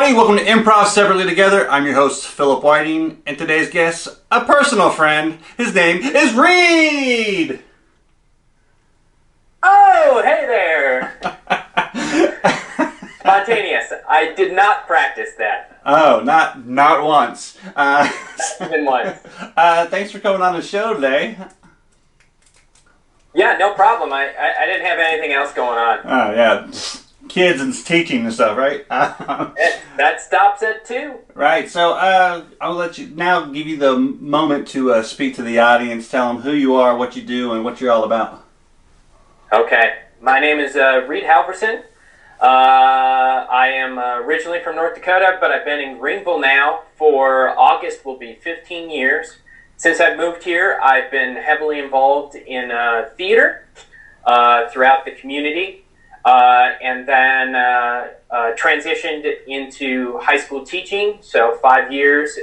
everybody. Welcome to Improv Separately Together. I'm your host, Philip Whiting, and today's guest, a personal friend. His name is Reed. Oh, hey there. Spontaneous. I did not practice that. Oh, not once. Not even once. Thanks for coming on the show today. Yeah, no problem. I didn't have anything else going on. Oh, yeah. Kids and teaching and stuff, right? That stops at 2. Right. So I'll let you now give you the moment to speak to the audience. Tell them who you are, what you do, and what you're all about. Okay. My name is Reed Halverson. I am originally from North Dakota, but I've been in Greenville now for August will be 15 years. Since I've moved here, I've been heavily involved in theater throughout the community. And then transitioned into high school teaching, so 5 years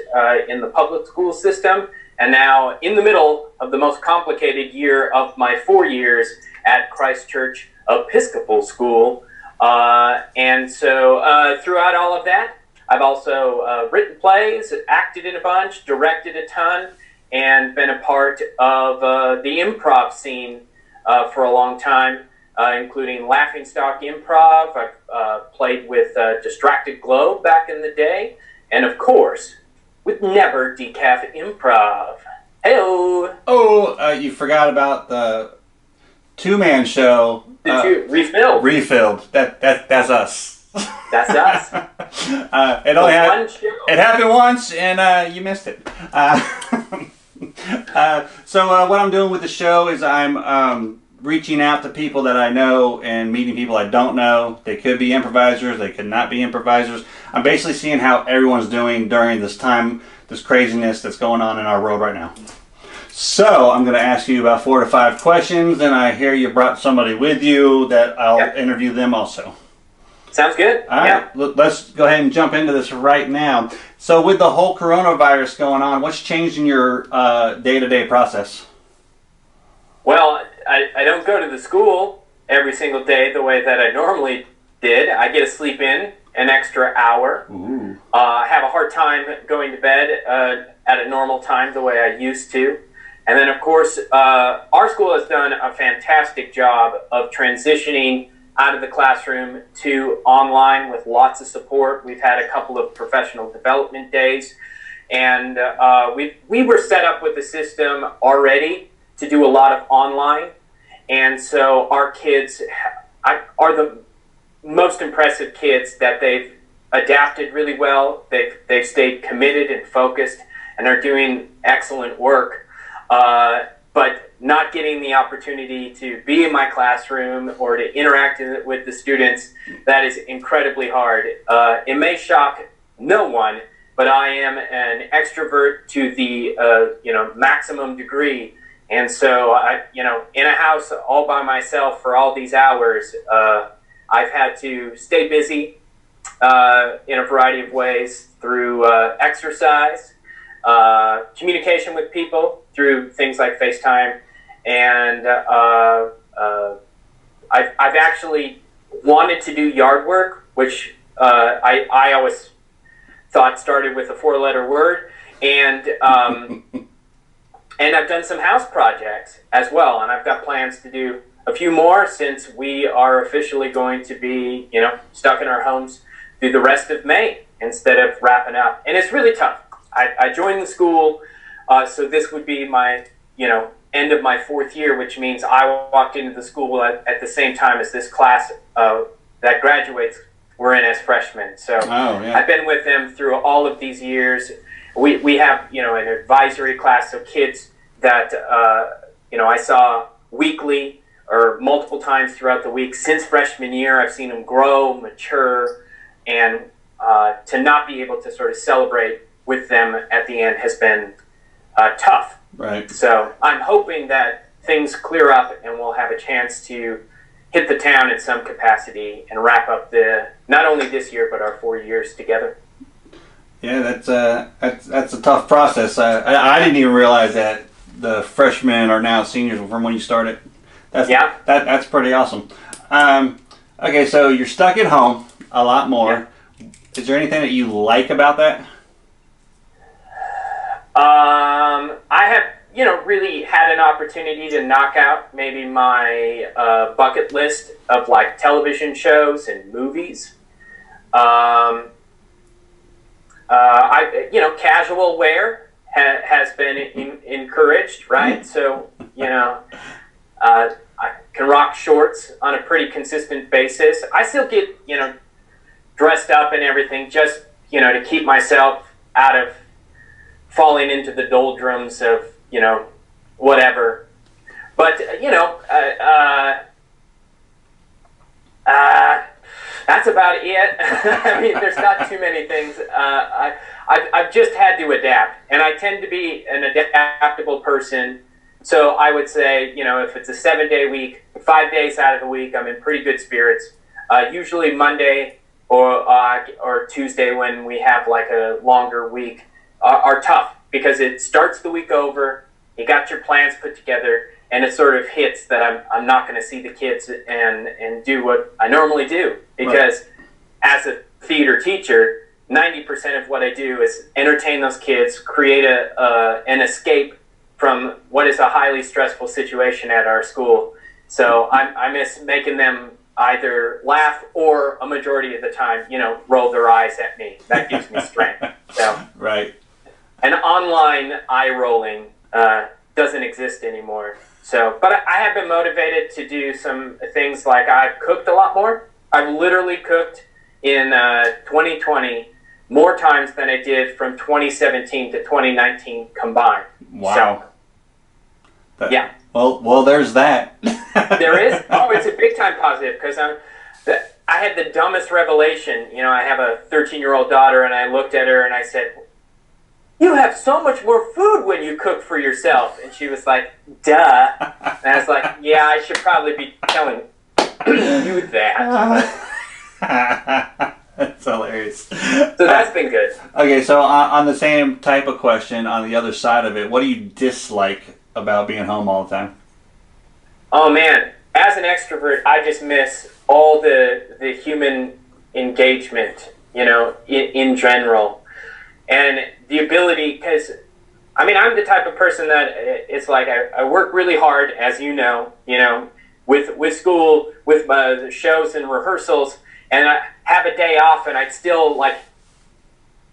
in the public school system, and now in the middle of the most complicated year of my 4 years at Christ Church Episcopal School. And so throughout all of that, I've also written plays, acted in a bunch, directed a ton, and been a part of the improv scene for a long time. Including Laughingstock Improv. I've played with Distracted Globe back in the day. And of course, with Never Decaf Improv. Hey-o! Oh, you forgot about the two-man show. Did you? Refilled. Refilled. That's us. That's us. It happened once, and you missed it. So what I'm doing with the show is I'm reaching out to people that I know and meeting people I don't know. They could be improvisers, they could not be improvisers. I'm basically seeing how everyone's doing during this time, this craziness that's going on in our world right now. So I'm going to ask you about 4 to 5 questions, and I hear you brought somebody with you that I'll interview them also. Sounds good. All right, let's go ahead and jump into this right now. So with the whole coronavirus going on, what's changed in your day-to-day process? Well, I don't go to the school every single day the way that I normally did. I get to sleep in an extra hour. I have a hard time going to bed at a normal time the way I used to. And then, of course, our school has done a fantastic job of transitioning out of the classroom to online with lots of support. We've had a couple of professional development days. And we were set up with the system already to do a lot of online, and so our kids are the most impressive kids that they've adapted really well. They've stayed committed and focused, and are doing excellent work. But not getting the opportunity to be in my classroom or to interact with the students, that is incredibly hard. It may shock no one, but I am an extrovert to the maximum degree. And so, in a house all by myself for all these hours, I've had to stay busy in a variety of ways through exercise, communication with people through things like FaceTime, and I've actually wanted to do yard work, which I always thought started with a 4-letter word, and and I've done some house projects as well, and I've got plans to do a few more since we are officially going to be, stuck in our homes through the rest of May instead of wrapping up. And it's really tough. I joined the school, so this would be my, end of my 4th year, which means I walked into the school at the same time as this class that graduates were in as freshmen. So I've been with them through all of these years. We have, an advisory class of kids that, I saw weekly or multiple times throughout the week. Since freshman year, I've seen them grow, mature, and to not be able to sort of celebrate with them at the end has been tough. Right. So I'm hoping that things clear up and we'll have a chance to hit the town in some capacity and wrap up not only this year, but our 4 years together. Yeah, that's a tough process. I didn't even realize that the freshmen are now seniors from when you started. That's pretty awesome. Okay, so you're stuck at home a lot more. Is there anything that you like about that? I have, really had an opportunity to knock out maybe my bucket list of like television shows and movies. Casual wear has been encouraged, right? So, I can rock shorts on a pretty consistent basis. I still get, dressed up and everything just, to keep myself out of falling into the doldrums of, whatever. But, that's about it. I mean, there's not too many things. I've just had to adapt, and I tend to be an adaptable person. So I would say, if it's a 7-day week, 5 days out of the week, I'm in pretty good spirits. Usually Monday or Tuesday, when we have like a longer week, are tough because it starts the week over. You got your plans put together, and it sort of hits that I'm not going to see the kids and do what I normally do, because as a theater teacher, 90% of what I do is entertain those kids, create an escape from what is a highly stressful situation at our school. So I miss making them either laugh or a majority of the time, roll their eyes at me. That gives me strength. So, right. And online eye rolling doesn't exist anymore. So, but I have been motivated to do some things like I've cooked a lot more. I've literally cooked in 2020 more times than I did from 2017 to 2019 combined. Wow. So, yeah. Well, there's that. There is? Oh, it's a big time positive, because I had the dumbest revelation. I have a 13-year-old daughter, and I looked at her and I said, "You have so much more food when you cook for yourself." And she was like, "Duh." And I was like, "Yeah, I should probably be telling you that." That's hilarious. So that's been good. Okay, so on the same type of question, on the other side of it, what do you dislike about being home all the time? Oh man, as an extrovert, I just miss all the human engagement, in general. And the ability, because, I'm the type of person that it's like I work really hard, as with school, with my shows and rehearsals, and I have a day off, and I'd still want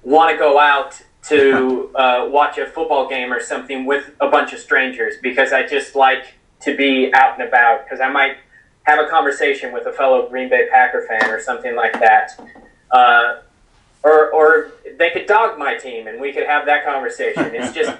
to go out to watch a football game or something with a bunch of strangers, because I just like to be out and about, because I might have a conversation with a fellow Green Bay Packer fan or something like that. Or they could dog my team and we could have that conversation. It's just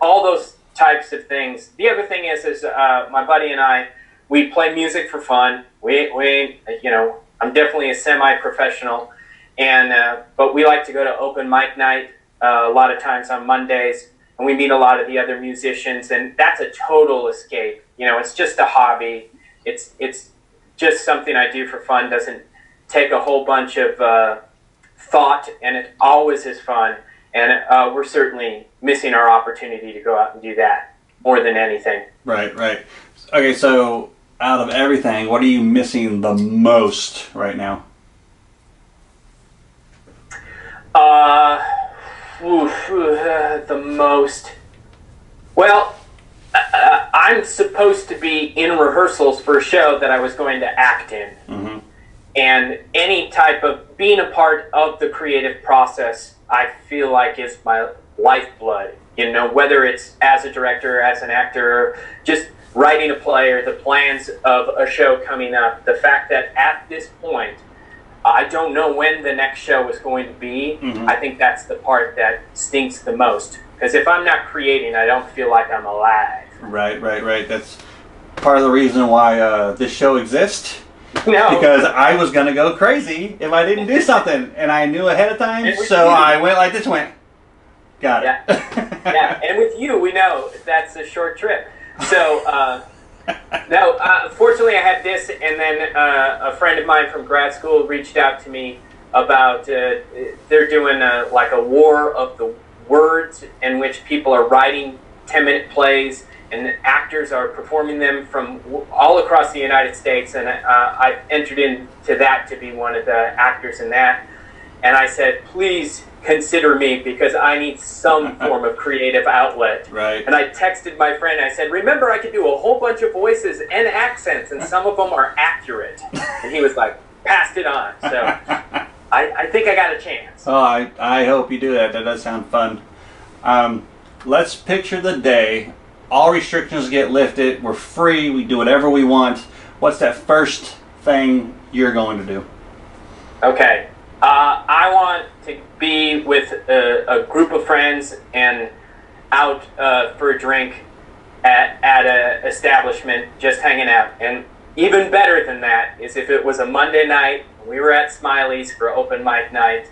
all those types of things. The other thing is my buddy and I, we play music for fun. I'm definitely a semi-professional, but we like to go to open mic night a lot of times on Mondays, and we meet a lot of the other musicians, and that's a total escape. It's just a hobby. It's just something I do for fun. Doesn't take a whole bunch of thought, and it always is fun. And we're certainly missing our opportunity to go out and do that more than anything. Right. Okay, so out of everything, what are you missing the most right now? The most. Well, I'm supposed to be in rehearsals for a show that I was going to act in. Mm-hmm. And any type of being a part of the creative process, I feel like is my lifeblood. Whether it's as a director, as an actor, or just writing a play, or the plans of a show coming up. The fact that at this point, I don't know when the next show is going to be. Mm-hmm. I think that's the part that stinks the most. Because if I'm not creating, I don't feel like I'm alive. Right. That's part of the reason why this show exists. No. Because I was going to go crazy if I didn't do something. And I knew ahead of time, so I went like this went. Got it. Yeah, and with you, we know that's a short trip. So, fortunately I had this, and then a friend of mine from grad school reached out to me about, they're doing a war of the words, in which people are writing 10-minute plays, and actors are performing them from all across the United States, and I entered into that to be one of the actors in that. and I said, please consider me because I need some form of creative outlet. Right. And I texted my friend, I said, remember, I could do a whole bunch of voices and accents, and some of them are accurate. And he was like, passed it on. So I think I got a chance. Oh, I hope you do that. That does sound fun. Let's picture the day. All restrictions get lifted. We're free. We do whatever we want. What's that first thing you're going to do? Okay. I want to be with a group of friends and out for a drink at an establishment, just hanging out. And even better than that is if it was a Monday night, we were at Smiley's for open mic night,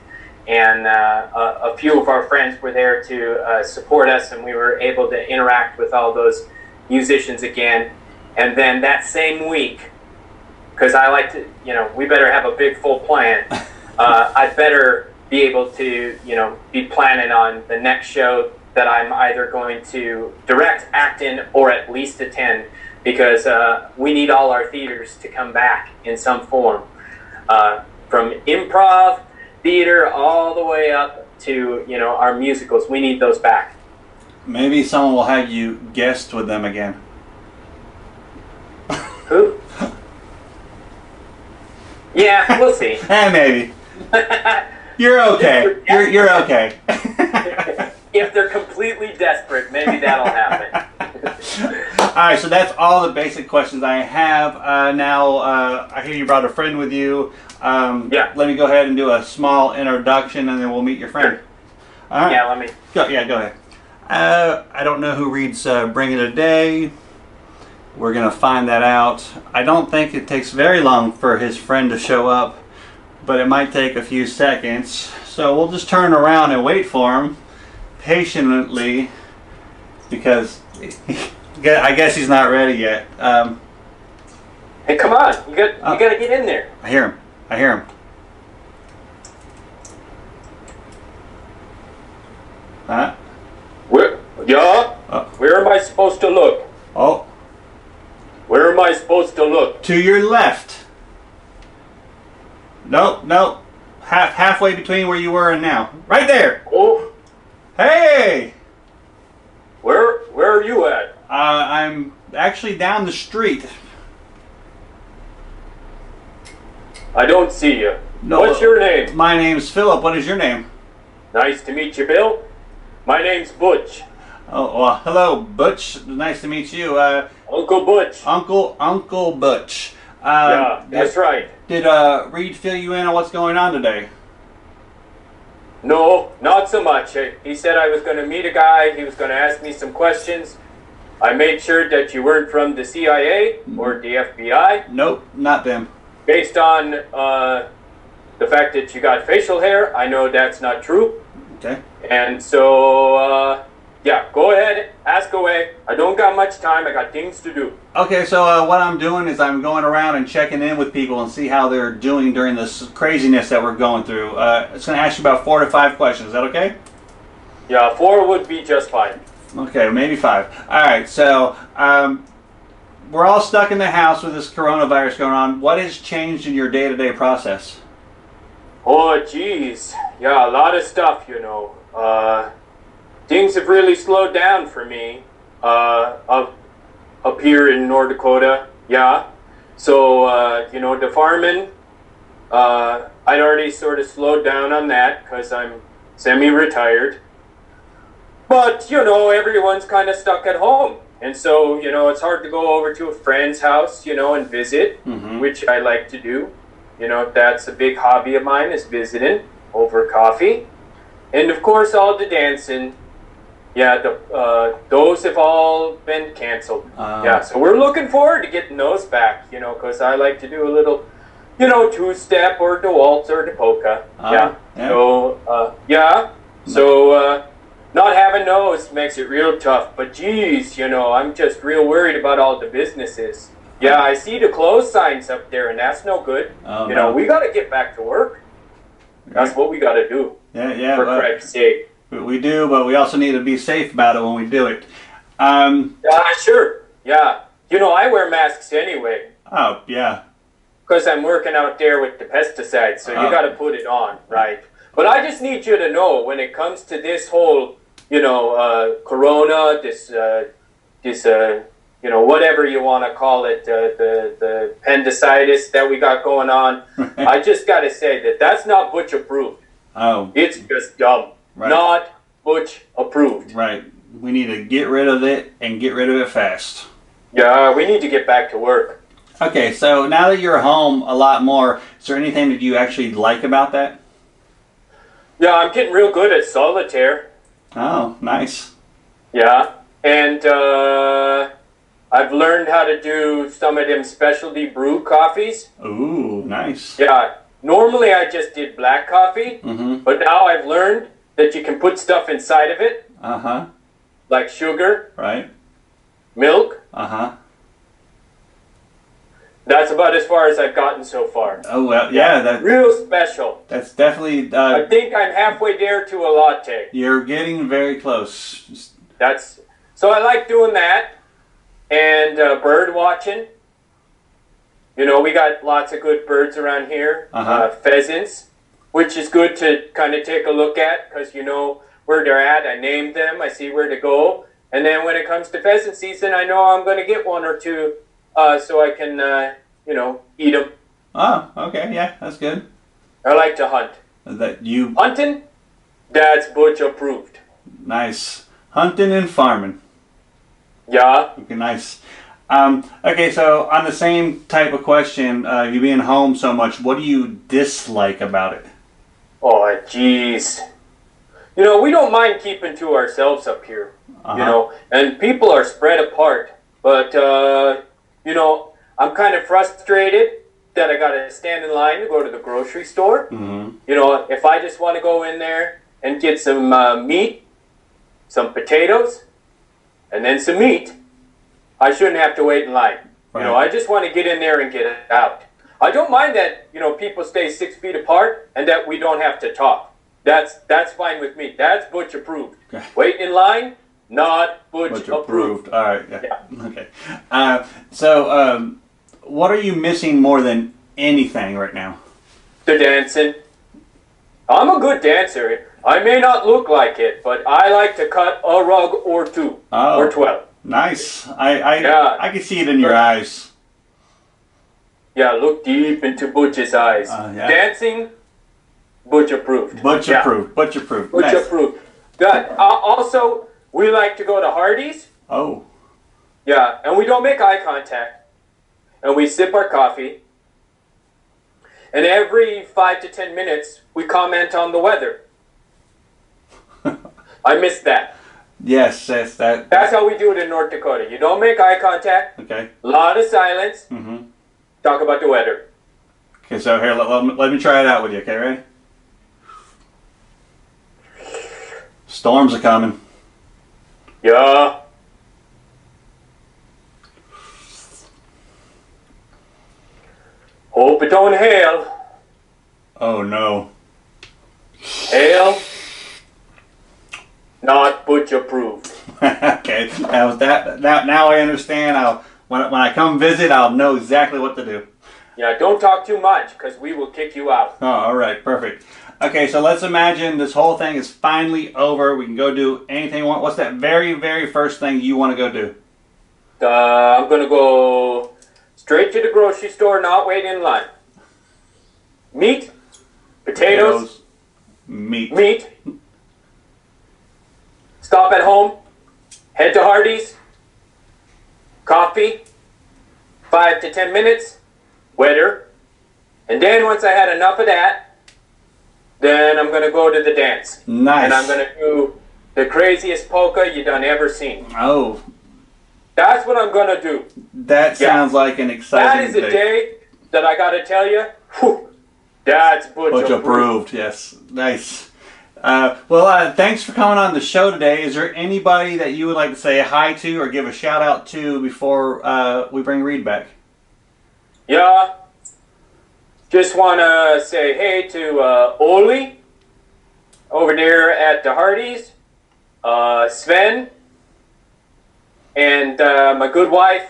and a few of our friends were there to support us, and we were able to interact with all those musicians again. And then that same week, because I like to, we better have a big full plan. I'd better be able to, be planning on the next show that I'm either going to direct, act in, or at least attend, because we need all our theaters to come back in some form. From improv, theater, all the way up to, our musicals. We need those back. Maybe someone will have you guest with them again. Who? Yeah, we'll see. Maybe. You're okay. You're okay. If they're completely desperate, maybe that'll happen. All right, so that's all the basic questions I have. Now, I hear you brought a friend with you. Yeah. Let me go ahead and do a small introduction, and then we'll meet your friend. Sure. All right. Yeah, let me. Go ahead. I don't know who reads Bring It a Day. We're going to find that out. I don't think it takes very long for his friend to show up, but it might take a few seconds. So we'll just turn around and wait for him patiently, because I guess he's not ready yet. Hey, come on. You got to get in there. I hear him. Huh? Where am I supposed to look? Oh. Where am I supposed to look? To your left. No. Halfway between where you were and now. Right there. Oh. Hey. Where are you at? I'm actually down the street. I don't see you. No, What's your name? My name's Philip. What is your name? Nice to meet you, Bill. My name's Butch. Oh, well, hello, Butch. Nice to meet you. Uncle Butch. Uncle Butch. Yeah, that's right. Did Reed fill you in on what's going on today? No, not so much. He said I was going to meet a guy. He was going to ask me some questions. I made sure that you weren't from the CIA or the FBI. Nope, not them. Based on the fact that you got facial hair, I know that's not true. Okay. And so, yeah, go ahead, ask away. I don't got much time. I got things to do. Okay, so what I'm doing is I'm going around and checking in with people and see how they're doing during this craziness that we're going through. It's going to ask you about 4 to 5 questions. Is that okay? Yeah, 4 would be just fine. Okay, maybe 5. All right, so we're all stuck in the house with this coronavirus going on. What has changed in your day-to-day process? Oh, geez. Yeah, a lot of stuff, Things have really slowed down for me up here in North Dakota. Yeah. So, the farming, I'd already sort of slowed down on that because I'm semi-retired. But, everyone's kind of stuck at home. And so, it's hard to go over to a friend's house, and visit, which I like to do. That's a big hobby of mine, is visiting over coffee. And, of course, all the dancing. Yeah, those have all been canceled. Yeah, so we're looking forward to getting those back, because I like to do a little, two-step or the waltz or the polka. Yeah. So, So, not having those makes it real tough. But, geez, I'm just real worried about all the businesses. Yeah, I see the close signs up there, and that's no good. We got to get back to work. That's what we got to do. Yeah. For Christ's sake. We do, but we also need to be safe about it when we do it. Sure. Yeah. I wear masks anyway. Oh, yeah. Because I'm working out there with the pesticides, so you got to put it on, right? But I just need you to know when it comes to this whole, corona, this whatever you want to call it, the appendicitis that we got going on. I just got to say that's not Butch approved. Oh. It's just dumb. Right. Not Butch approved. Right. We need to get rid of it and get rid of it fast. Yeah, we need to get back to work. Okay, so now that you're home a lot more, is there anything that you actually like about that? Yeah, I'm getting real good at solitaire. Oh, nice. Yeah, and I've learned how to do some of them specialty brew coffees. Ooh, nice. Yeah, normally I just did black coffee, but now I've learned that you can put stuff inside of it. Uh-huh. Like sugar. Right. Milk. Uh-huh. That's about as far as I've gotten so far. Oh, well, yeah. That's real special. That's definitely... I think I'm halfway there to a latte. You're getting very close. So I like doing that. And bird watching. We got lots of good birds around here. Pheasants, which is good to kind of take a look at because you know where they're at. I named them. I see where to go. And then when it comes to pheasant season, I know I'm going to get one or two so I can, eat them. Oh, okay. Yeah, that's good. I like to hunt. Hunting? That's Butch approved. Nice. Hunting and farming. Yeah. Okay, nice. Okay, so on the same type of question, you being home so much, what do you dislike about it? Oh, jeez. We don't mind keeping to ourselves up here. And people are spread apart. But, I'm kind of frustrated that I got to stand in line to go to the grocery store. If I just want to go in there and get some meat, some potatoes, and then some meat, I shouldn't have to wait in line. Right. I just want to get in there and get it out. I don't mind that, people stay 6 feet apart and that we don't have to talk. That's fine with me. That's Butch approved. Okay. Wait in line, not Butch approved. All right. Yeah. Okay. So, what are you missing more than anything right now? The dancing. I'm a good dancer. I may not look like it, but I like to cut a rug or two or 12. Nice. I can see it in your eyes. Yeah, look deep into Butch's eyes. Yeah. Dancing, Butch approved. Butch approved. Butch approved. Butch nice. approved. Good. Also, we like to go to Hardee's. Oh. Yeah, and we don't make eye contact. And we sip our coffee. And every 5 to 10 minutes, we comment on the weather. I miss that. Yes, that's that. That's how we do it in North Dakota. You don't make eye contact. Okay. A lot of silence. Talk about the weather. Okay, so here, let me try it out with you. Okay, ready? Storms are coming. Yeah. Hope it don't hail. Oh no. Hail. Not Butch approved. Okay, that was that. Now I understand. When I come visit, I'll know exactly what to do. Yeah, don't talk too much because we will kick you out. Oh, all right, perfect. Okay, so let's imagine this whole thing is finally over. We can go do anything we want. What's that very, very first thing you want to go do? I'm going to go straight to the grocery store, not wait in line. Meat, potatoes, meat. Stop at home, head to Hardee's, coffee, 5 to 10 minutes, weather, and then once I had enough of that, then I'm going to go to the dance. Nice. And I'm going to do the craziest polka you done ever seen. Oh. That's what I'm going to do. That sounds like an exciting day. That is a day that I got to tell you, whew, that's Butch approved. Yes, nice. Thanks for coming on the show today. Is there anybody that you would like to say hi to or give a shout out to before we bring Reed back? Yeah. Just want to say hey to Oli over there at the Hardee's, Sven, and my good wife,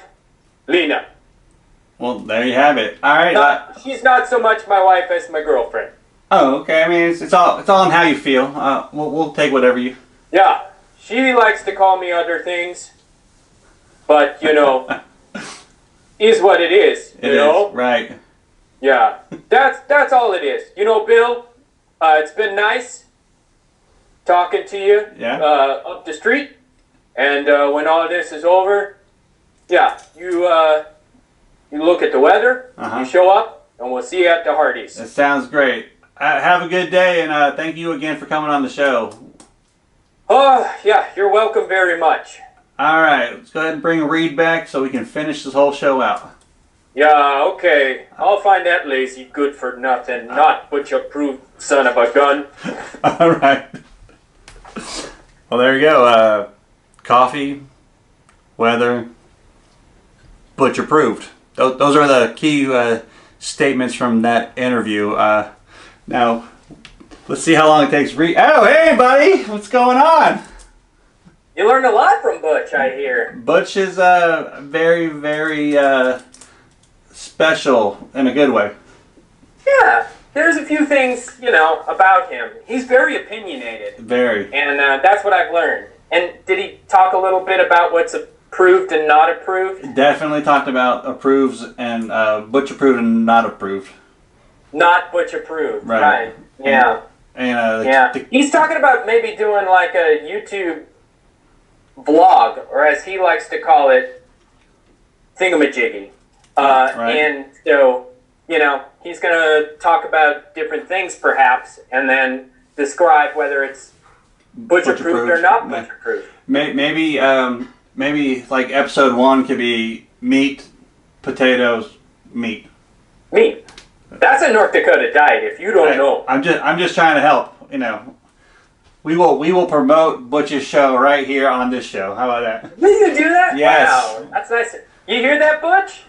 Lena. Well, there you have it. All right. She's not so much my wife as my girlfriend. Oh, okay. I mean, it's all on how you feel. We'll take whatever you. Yeah, she likes to call me other things, but is what it is. It is, right. Yeah, that's all it is. Bill, it's been nice talking to you up the street, and when all this is over, yeah, you look at the weather, you show up, and we'll see you at the Hardee's. That sounds great. Have a good day, and thank you again for coming on the show. Oh, yeah, you're welcome very much. All right, let's go ahead and bring Reed back so we can finish this whole show out. Yeah, okay. I'll find that lazy good-for-nothing, not butch-approved son of a gun. All right. Well, there you go. Coffee, weather, butch approved. Those are the key statements from that interview. Now, let's see how long it takes. Oh, hey, buddy. What's going on? You learned a lot from Butch, I hear. Butch is very, very special in a good way. Yeah, there's a few things, about him. He's very opinionated. Very. And that's what I've learned. And did he talk a little bit about what's approved and not approved? Definitely talked about approves and Butch approved and not approved. Not Butch approved, right. Yeah. And he's talking about maybe doing like a YouTube vlog, or as he likes to call it, thingamajiggy. And so, he's going to talk about different things perhaps, and then describe whether it's Butch approved or not Butch approved. Maybe like episode 1 could be meat, potatoes, meat. Meat. That's a North Dakota diet. If you don't know, I'm just trying to help. We will promote Butch's show right here on this show. How about that? You can do that? Yes. Wow, that's nice. You hear that, Butch?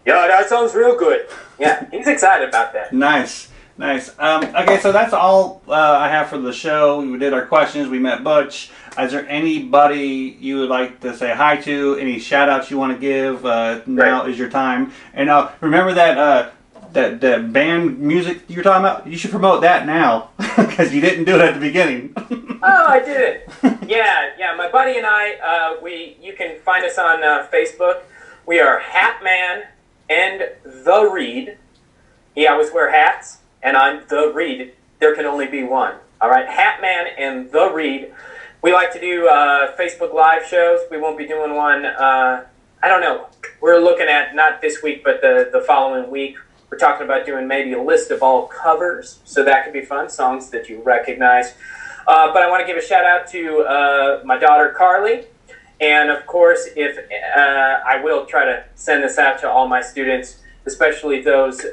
Yeah, that sounds real good. Yeah, he's excited about that. Nice. Okay, so that's all I have for the show. We did our questions. We met Butch. Is there anybody you would like to say hi to? Any shout outs you want to give? Now is your time. And remember that that band music you're talking about? You should promote that now because you didn't do it at the beginning. Oh, I did it. Yeah. My buddy and I, you can find us on Facebook. We are Hatman and The Reed. He always wear hats, and I'm The Reed. There can only be one. All right, Hatman and The Reed. We like to do Facebook Live shows. We won't be doing one, I don't know. We're looking at, not this week, but the following week. We're talking about doing maybe a list of all covers, so that could be fun, songs that you recognize. But I want to give a shout out to my daughter Carly, and of course, if I will try to send this out to all my students, especially those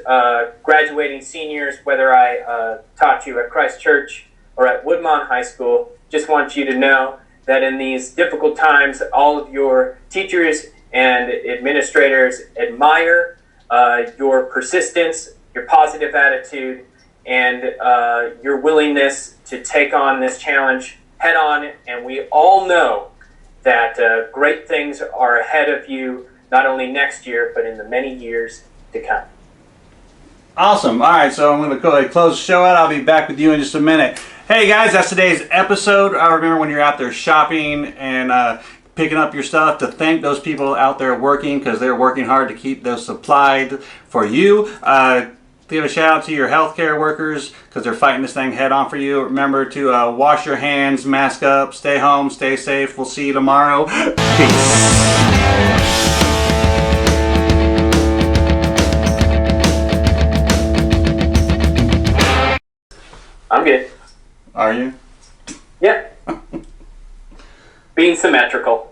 graduating seniors, whether I taught you at Christ Church or at Woodmont High School. Just want you to know that in these difficult times, all of your teachers and administrators admire your persistence, your positive attitude, and your willingness to take on this challenge head on. And we all know that great things are ahead of you, not only next year, but in the many years to come. Awesome. All right, so I'm going to go ahead and close the show out. I'll be back with you in just a minute. Hey, guys, that's today's episode. Remember when you're out there shopping and picking up your stuff, to thank those people out there working, because they're working hard to keep those supplied for you. Give a shout out to your healthcare workers because they're fighting this thing head on for you. Remember to wash your hands, mask up, stay home, stay safe. We'll see you tomorrow. Peace. I'm good. Are you? Yep. Being symmetrical.